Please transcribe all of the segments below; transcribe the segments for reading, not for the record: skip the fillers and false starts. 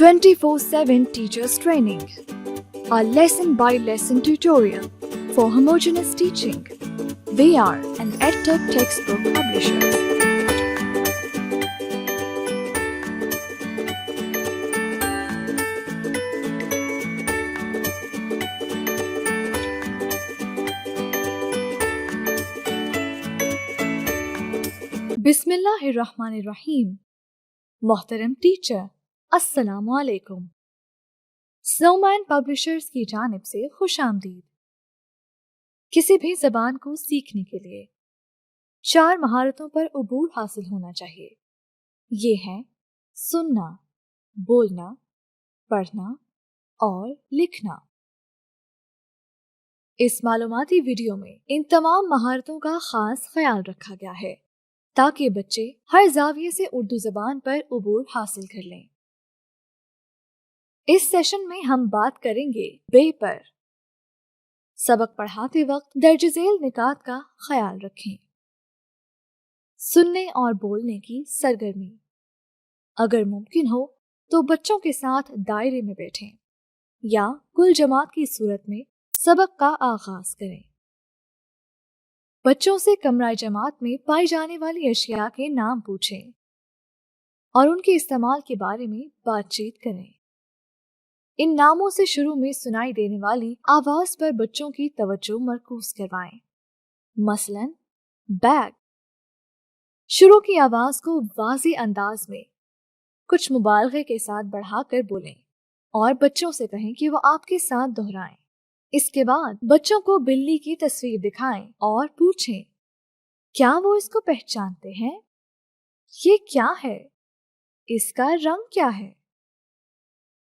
24/7 Teachers Training, a lesson-by-lesson tutorial for homogeneous teaching. We are an EdTech textbook publisher. बिस्मिल्लाहिर्रहमानिर्रहीम। मोहतरम teacher, अस्सलामु अलैकुम। Snowman publishers की जानिब से खुशामदीद। किसी भी जबान को सीखने के लिए 4 महारतों पर उबूर हासिल होना चाहिए। ये हैं सुनना, बोलना, पढ़ना और लिखना। इस मालूमाती वीडियो में इन तमाम महारतों का खास ख्याल रखा गया है ताकि बच्चे हर जाविये से उर्दू जबान पर उबूर हासिल कर लें। इस सेशन में हम बात करेंगे बे पर। सबक पढ़ाते वक्त दर्ज झेल निकात का ख्याल रखें। सुनने और बोलने की सरगर्मी। अगर मुमकिन हो तो बच्चों के साथ दायरे में बैठें या कुल जमात की सूरत में सबक का आगाज करें। बच्चों से कमरा जमात में पाई जाने वाली अशिया के नाम पूछें और उनके इस्तेमाल के बारे में बातचीत करें। इन नामों से शुरू में सुनाई देने वाली आवाज पर बच्चों की तवज्जो मरकूज करवाएं। मसलन बैग। शुरू की आवाज को वाज़े अंदाज में कुछ मुबालगे के साथ बढ़ाकर बोलें और बच्चों से कहें कि वो आपके साथ दोहराएं। इसके बाद बच्चों को बिल्ली की तस्वीर दिखाएं और पूछें, क्या वो इसको पहचानते हैं? ये क्या है? इसका रंग क्या है?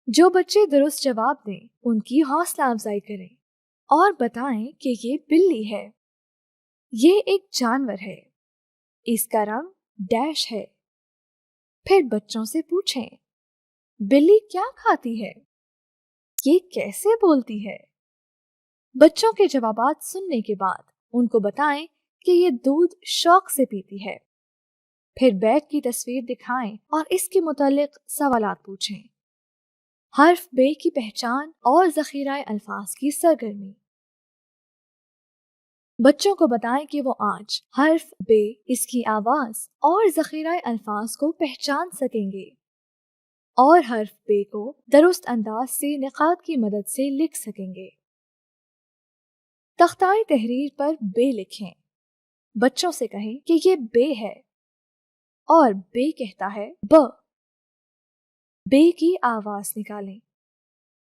जो बच्चे दुरुस्त जवाब दें, उनकी हौसला अफजाई करें और बताएं कि ये बिल्ली है, ये एक जानवर है, इसका रंग डैश है। फिर बच्चों से पूछें, बिल्ली क्या खाती है? ये कैसे बोलती है? बच्चों के जवाबात सुनने के बाद उनको बताएं कि ये दूध शौक से पीती है। फिर बैग की तस्वीर दिखाएं और इसके मुतालिक सवालात पूछें। हर्फ बे की पहचान और ज़ख़ीराए अल्फाज की सरगर्मी। बच्चों को बताएं कि वो आज हर्फ बे, इसकी आवाज और ज़ख़ीराए अल्फाज को पहचान सकेंगे और हर्फ बे को दुरुस्त अंदाज से निकात की मदद से लिख सकेंगे। तख्ताए तहरीर पर बे लिखें। बच्चों से कहें कि ये बे है और बे कहता है ब। बे की आवाज निकालें।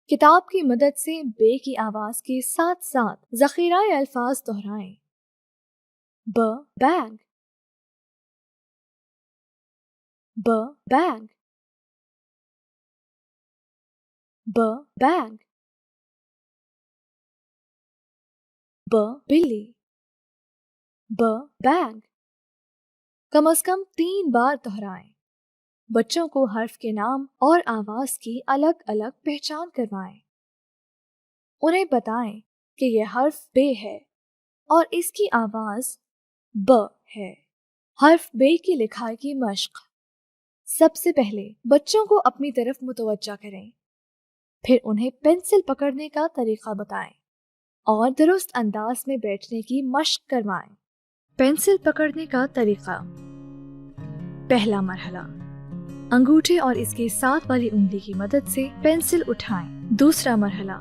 किताब की मदद से बे की आवाज के साथ साथ ज़ख़ीराए अल्फाज दोहराएं। ब बैग, ब बैग, ब बैग, ब बिल्ली, ब बैग। कम से कम 3 बार दोहराएं। बच्चों को हर्फ के नाम और आवाज की अलग अलग पहचान करवाएं। उन्हें बताएं कि यह हर्फ बे है और इसकी आवाज ब है। हर्फ बे की लिखाई की मश्क। सबसे पहले बच्चों को अपनी तरफ मुतवज्जा करें, फिर उन्हें पेंसिल पकड़ने का तरीका बताएं और दुरुस्त अंदाज में बैठने की मश्क करवाएं। पेंसिल पकड़ने का तरीका। पहला मरहला, अंगूठे और इसके साथ वाली उंगली की मदद से पेंसिल उठाएं। दूसरा मरहला,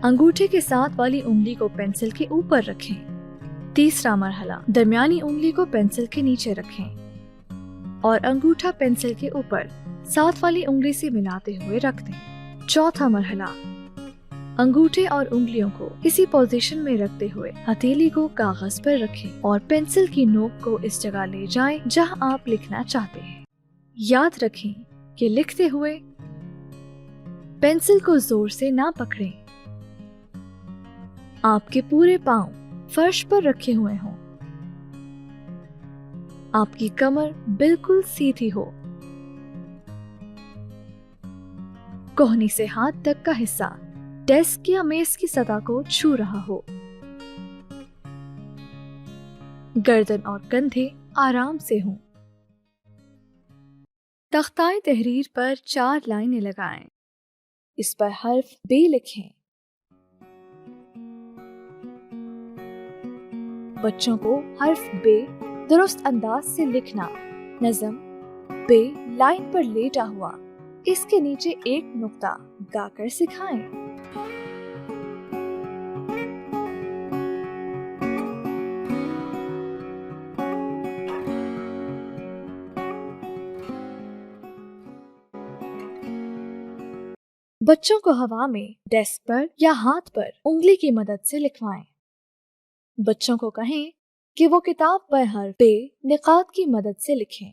अंगूठे के साथ वाली उंगली को पेंसिल के ऊपर रखें। तीसरा मरहला, दरमियानी उंगली को पेंसिल के नीचे रखें और अंगूठा पेंसिल के ऊपर साथ वाली उंगली से मिलाते हुए रख दें। चौथा मरहला, अंगूठे और उंगलियों को इसी पोजीशन में रखते हुए हथेली को कागज पर रखें और पेंसिल की नोक को इस जगह ले जाएं जहां आप लिखना चाहते हैं। याद रखें कि लिखते हुए पेंसिल को जोर से ना पकड़ें। आपके पूरे पांव फर्श पर रखे हुए हों। आपकी कमर बिल्कुल सीधी हो। कोहनी से हाथ तक का हिस्सा डेस्क या मेज की सतह को छू रहा हो। गर्दन और कंधे आराम से हों। تختائے تحریر پر 4 لائنیں لگائیں، اس پر حرف بے لکھیں۔ بچوں کو حرف بے درست انداز سے لکھنا، نظم بے لائن پر لیٹا ہوا، اس کے نیچے ایک نقطہ گا کر سکھائیں۔ بچوں کو ہوا میں، ڈیسک پر یا ہاتھ پر انگلی کی مدد سے لکھوائیں۔ بچوں کو کہیں کہ وہ کتاب پر حرف بے نقاط کی مدد سے لکھیں۔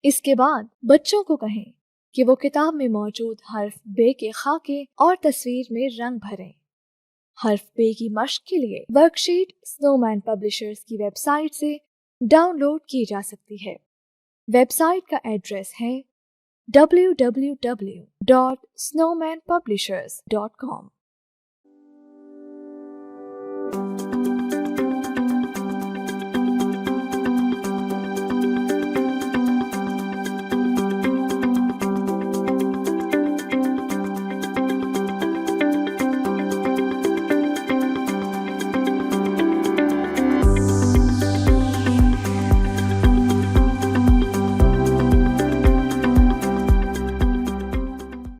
اس کے بعد بچوں کو کہیں کہ وہ کتاب میں موجود حرف بے کے خاکے اور تصویر میں رنگ بھریں۔ حرف بے کی مشق کے لیے ورک شیٹ سنو مین پبلشرز کی ویب سائٹ سے ڈاؤن لوڈ کی جا سکتی ہے۔ ویب سائٹ کا ایڈریس ہے www.snowmanpublishers.com۔